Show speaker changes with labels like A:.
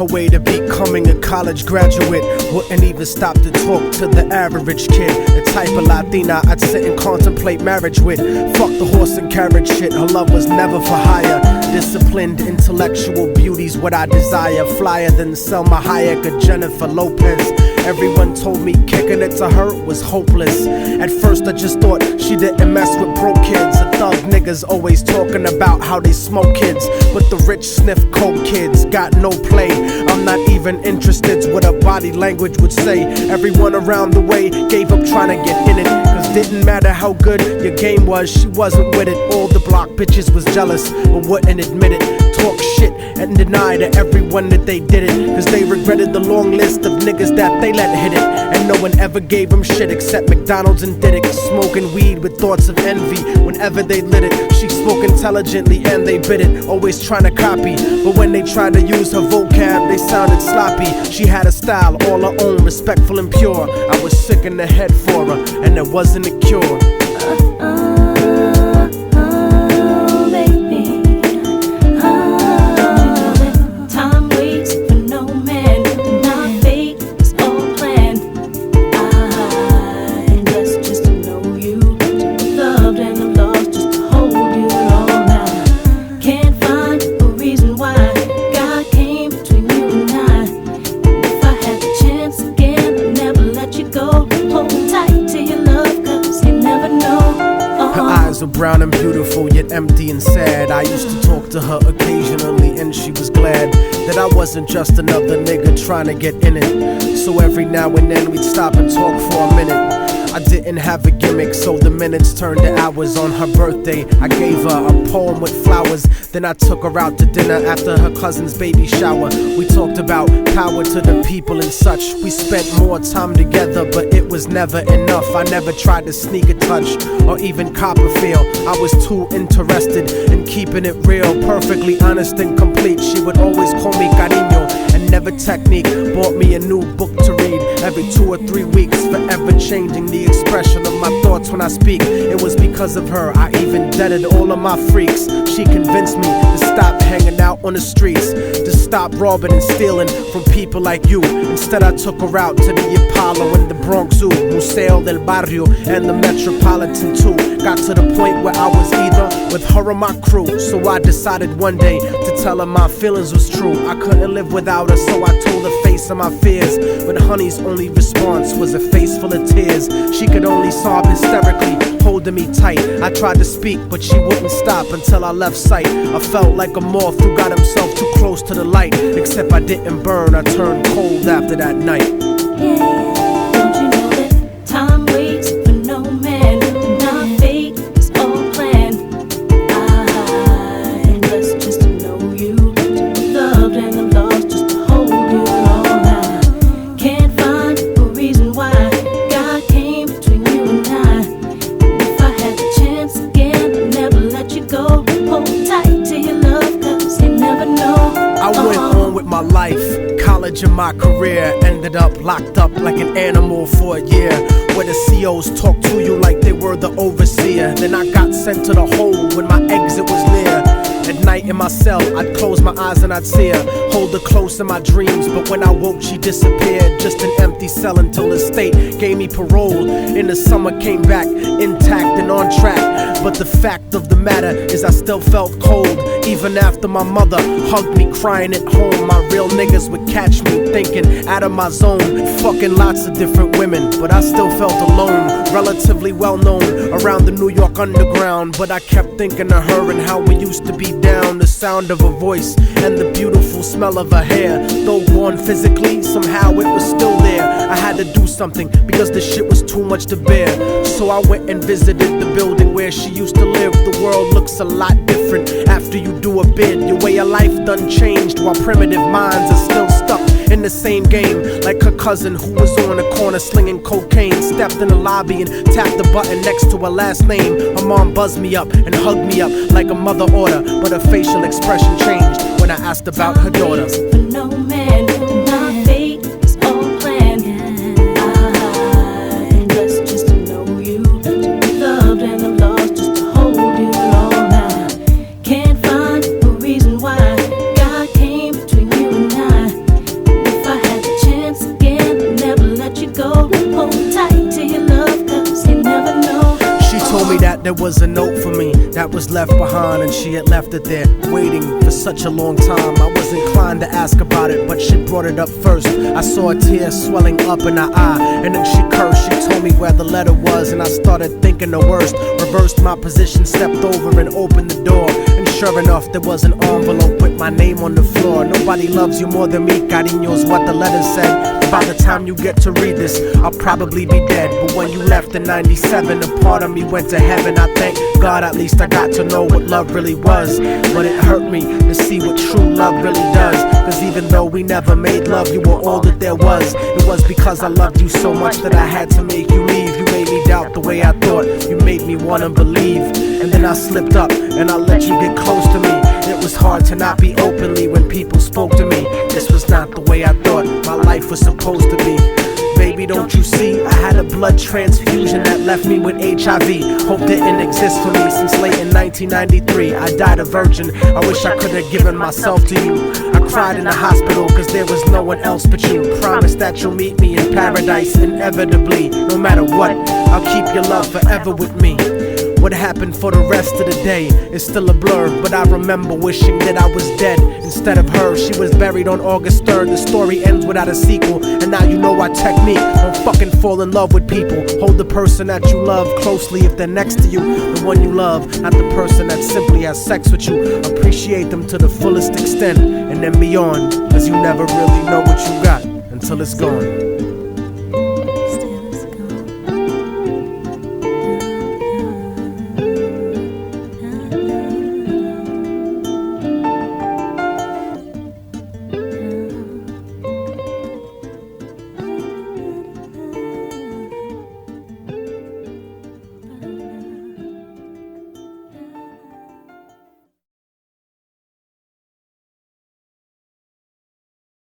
A: her way to becoming a college graduate. Wouldn't even stop to talk to the average kid. The type of Latina I'd sit and contemplate marriage with. Fuck the horse and carriage shit, her love was never for hire. Disciplined, intellectual beauty's what I desire. Flyer than Selma Hayek or Jennifer Lopez. Everyone told me kicking it to her was hopeless. At first I just thought she didn't mess with broke kids. The thug niggas always talking about how they smoke kids, but the rich sniff coke kids got no play. I'm not even interested what her body language would say. Everyone around the way gave up trying to get in it, cause didn't matter how good your game was, she wasn't with it. All the block bitches was jealous but wouldn't admit it. Talk shit and deny to everyone that they did it, cause they regretted the long list of niggas that they let hit it. And no one ever gave them shit except McDonald's and Diddick. Smoking weed with thoughts of envy whenever they lit it. She spoke intelligently and they bit it, always trying to copy, but when they tried to use her vocab they sounded sloppy. She had a style all her own, respectful and pure. I was sick in the head for her and there wasn't a cure. So brown and beautiful, yet empty and sad. I used to talk to her occasionally and she was glad that I wasn't just another nigga trying to get in it. So every now and then we'd stop and talk for a minute. I didn't have a gimmick, so the minutes turned to hours. On her birthday, I gave her a poem with flowers. Then I took her out to dinner after her cousin's baby shower. We talked about power to the people and such. We spent more time together, but it was never enough. I never tried to sneak a touch or even cop a feel. I was too interested in keeping it real, perfectly honest and complete. She would always call me cariño and never technique. Bought me a new book to read every 2 or 3 weeks, forever changing the expression of my thoughts when I speak. It was because of her I even deaded all of my freaks. She convinced me to stop hanging out on the streets, to stop robbing and stealing from people like you. Instead I took her out to the Apollo and the Bronx Zoo, Museo del Barrio and the Metropolitan too. Got to the point where I was either with her or my crew. So I decided one day to tell her my feelings was true. I couldn't live without her, so I told her face of my fears. But honey's only response was a face full of tears. She could only sob hysterically, holding me tight. I tried to speak, but she wouldn't stop until I left sight. I felt like a moth who got himself too close to the light. Except I didn't burn, I turned cold after that night.
B: Don't you know that time waits for no man, and our fate is all planned. I'm blessed just to know you, to be loved and I'm lost just to hold you all now. Can't find a reason why God came between you and I. If I had the chance again, I'd never let you go. Hold tight to your love, cause you never know.
A: I went on with my life, college and my career. Ended up locked up like an animal for a year, where the COs talk to you like they were the overseer. Then I got sent to the hole when my exit was near. At night in my cell, I'd close my eyes and I'd see her, hold her close in my dreams. But when I woke, she disappeared, just an empty cell until the state gave me parole. In the summer, came back intact and on track. But the fact of the matter is I still felt cold, even after my mother hugged me crying at home. My real niggas would catch me thinking out of my zone, fucking lots of different women, but I still felt alone. Relatively well known around the New York underground, but I kept thinking of her and how we used to be down. The sound of her voice and the beautiful smell of her hair, though gone physically, somehow it was still there. I had to do something because the shit was too much to bear. So I went and visited the building where she used to live. The world looks a lot different after you do a bid. Your way of life done changed, while primitive minds are still stuck in the same game. Like her cousin who was on the corner slinging cocaine, stepped in the lobby and tapped the button next to her last name. Her mom buzzed me up and hugged me up like a mother order, but her facial expression changed when I asked about her daughter.
B: For no man, and our fate is all planned. I'm blessed just to know you, to be loved and I'm lost just to hold you all now. Can't find a reason why God came between you and I.
A: that there was a note for me that was left behind, and she had left it there, waiting for such a long time. I was inclined to ask about it, but she brought it up first. I saw a tear swelling up in her eye, and then she cursed. She told me where the letter was, and I started thinking the worst. Reversed my position, stepped over and opened the door, and sure enough, there was an envelope with my name on the floor. Nobody loves you more than me, cariño's what the letter said. By the time you get to read this, I'll probably be dead. But when you left in 97, a part of me went to heaven. I thank God at least I got to know what love really was. But it hurt me to see what true love really does. Cause even though we never made love, you were all that there was. It was because I loved you so much that I had to make you leave. You made me doubt the way I thought, you made me wanna believe. And then I slipped up and I let you get close to me. It was hard to not be openly when people spoke to me. This was not the way I thought my life was supposed to be. Baby, don't you see? I had a blood transfusion that left me with HIV. Hope didn't exist for me since late in 1993. I died a virgin, I wish I could have given myself to you. I cried in the hospital cause there was no one else but you. Promise that you'll meet me in paradise inevitably. No matter what, I'll keep your love forever with me. What happened for the rest of the day is still a blur, but I remember wishing that I was dead instead of her. She was buried on August 3rd. The story ends without a sequel, and now you know our technique. Don't fucking fall in love with people. Hold the person that you love closely if they're next to you. The one you love, not the person that simply has sex with you. Appreciate them to the fullest extent, and then beyond, cause you never really know what you got until it's gone.